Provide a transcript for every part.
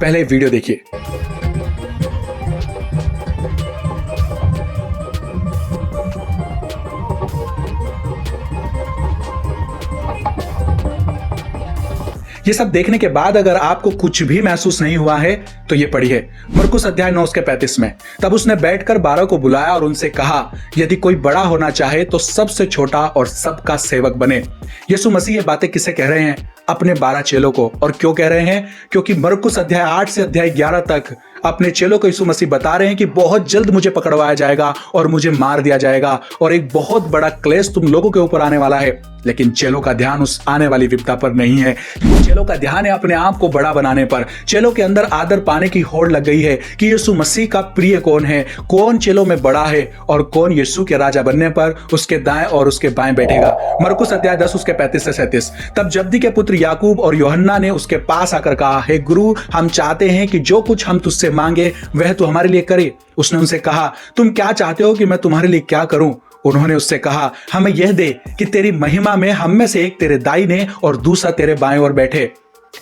पहले वीडियो देखिए। ये सब देखने के बाद अगर आपको कुछ भी महसूस नहीं हुआ है तो ये पढ़िए मरकुस अध्याय 9 के 35 में। तब उसने बैठकर 12 को बुलाया और उनसे कहा, यदि कोई बड़ा होना चाहे तो सबसे छोटा और सबका सेवक बने। यीशु मसीह ये बातें किसे कह रहे हैं? अपने 12 चेलों को। और क्यों कह रहे हैं? क्योंकि मरकुस अध्याय 8 से अध्याय 11 तक अपने चेलों को यीशु मसीह बता रहे हैं कि बहुत जल्द मुझे पकड़वाया जाएगा और मुझे मार दिया जाएगा और एक बहुत बड़ा क्लेश तुम लोगों के ऊपर आने वाला है। लेकिन चेलों का ध्यान उस आने वाली विपदा पर नहीं है। चेलों का ध्यान है अपने आप को बड़ा बनाने पर। चेलों के अंदर आदर पाने की होड़ लग गई है कि यीशु मसीह का प्रिय कौन है, कौन चेलों में बड़ा है और कौन यीशु के राजा बनने पर उसके दाएं और उसके बाएं बैठेगा। मरकुस अध्याय 10 उसके 35 से 37। तब जब्दी के पुत्र याकूब और यूहन्ना ने उसके पास आकर कहा, हे गुरु, हम चाहते हैं कि जो कुछ हम तुझसे मांगे वह तू हमारे लिए करे। उसने उनसे कहा, तुम क्या चाहते हो कि मैं तुम्हारे लिए क्या करूं? उन्होंने उससे कहा, हमें यह दे कि तेरी महिमा में हम में से एक तेरे दाहिने और दूसरा तेरे बाएं ओर बैठे।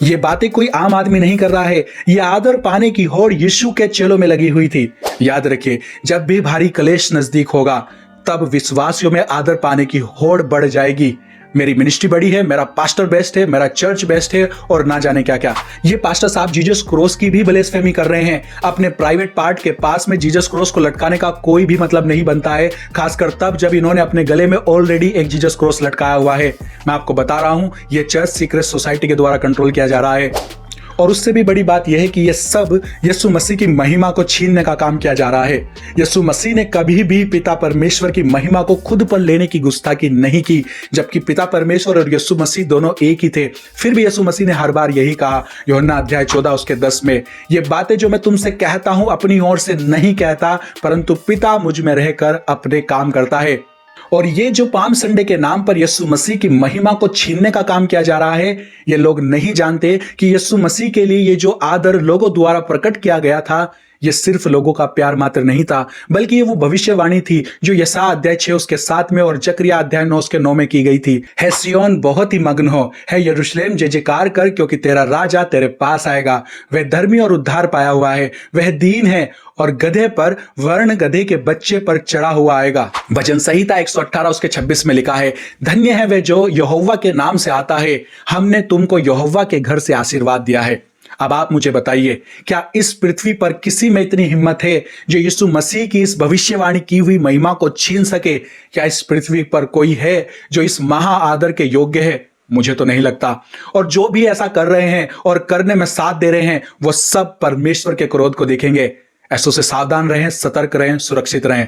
ये बातें कोई आम आदमी नहीं कर रहा है। ये आदर पाने की होड़ यीशु के चेलों में लगी हुई थी। याद रखिए, जब भी भारी क्लेश नजदीक होगा तब विश्वासियों में आदर पाने की होड़ बढ़ जाएगी। मेरी मिनिस्ट्री बड़ी है, मेरा पास्टर बेस्ट है, मेरा चर्च बेस्ट है और ना जाने क्या क्या। ये पास्टर साहब जीसस क्रॉस की भी ब्लेसफेमी कर रहे हैं। अपने प्राइवेट पार्ट के पास में जीसस क्रॉस को लटकाने का कोई भी मतलब नहीं बनता है, खासकर तब जब इन्होंने अपने गले में ऑलरेडी एक जीसस क्रॉस लटकाया हुआ है। मैं आपको बता रहा हूं, ये चर्च सीक्रेट सोसाइटी के द्वारा कंट्रोल किया जा रहा है। और उससे भी बड़ी बात यह है कि यह सब यीशु मसीह की महिमा को छीनने का काम किया जा रहा है। यीशु मसीह ने कभी भी पिता परमेश्वर की महिमा को खुद पर लेने की गुस्ताखी नहीं की, जबकि पिता परमेश्वर और यीशु मसीह दोनों एक ही थे। फिर भी यीशु मसीह ने हर बार यही कहा, यूहन्ना अध्याय 14 उसके 10 में, ये बातें जो मैं तुमसे कहता हूं अपनी ओर से नहीं कहता, परंतु पिता मुझ में रहकर अपने काम करता है। और ये जो पाम संडे के नाम पर यीशु मसीह की महिमा को छीनने का काम किया जा रहा है, ये लोग नहीं जानते कि यीशु मसीह के लिए ये जो आदर लोगों द्वारा प्रकट किया गया था, ये सिर्फ लोगों का प्यार मात्र नहीं था, बल्कि ये वो भविष्यवाणी थी जो यशायाह अध्याय 6 उसके 7 में और जकरिया अध्याय 9 उसके 9 में की गई थी। है सिय्योन बहुत ही मग्न हो, है यरूशलेम जय जयकार कर, क्योंकि तेरा राजा तेरे पास आएगा। वह धर्मी और उद्धार पाया हुआ है, वह दीन है और गधे पर, वर्ण गधे के बच्चे पर चढ़ा हुआ आएगा। भजन संहिता 118 उसके 26 में लिखा है, धन्य है वह जो यहोवा के नाम से आता है, हमने तुमको यहोवा के घर से आशीर्वाद दिया है। अब आप मुझे बताइए, क्या इस पृथ्वी पर किसी में इतनी हिम्मत है जो यीशु मसीह की इस भविष्यवाणी की हुई महिमा को छीन सके? क्या इस पृथ्वी पर कोई है जो इस महा आदर के योग्य है? मुझे तो नहीं लगता। और जो भी ऐसा कर रहे हैं और करने में साथ दे रहे हैं, वो सब परमेश्वर के क्रोध को देखेंगे। ऐसों से सावधान रहें, सतर्क रहें, सुरक्षित रहें।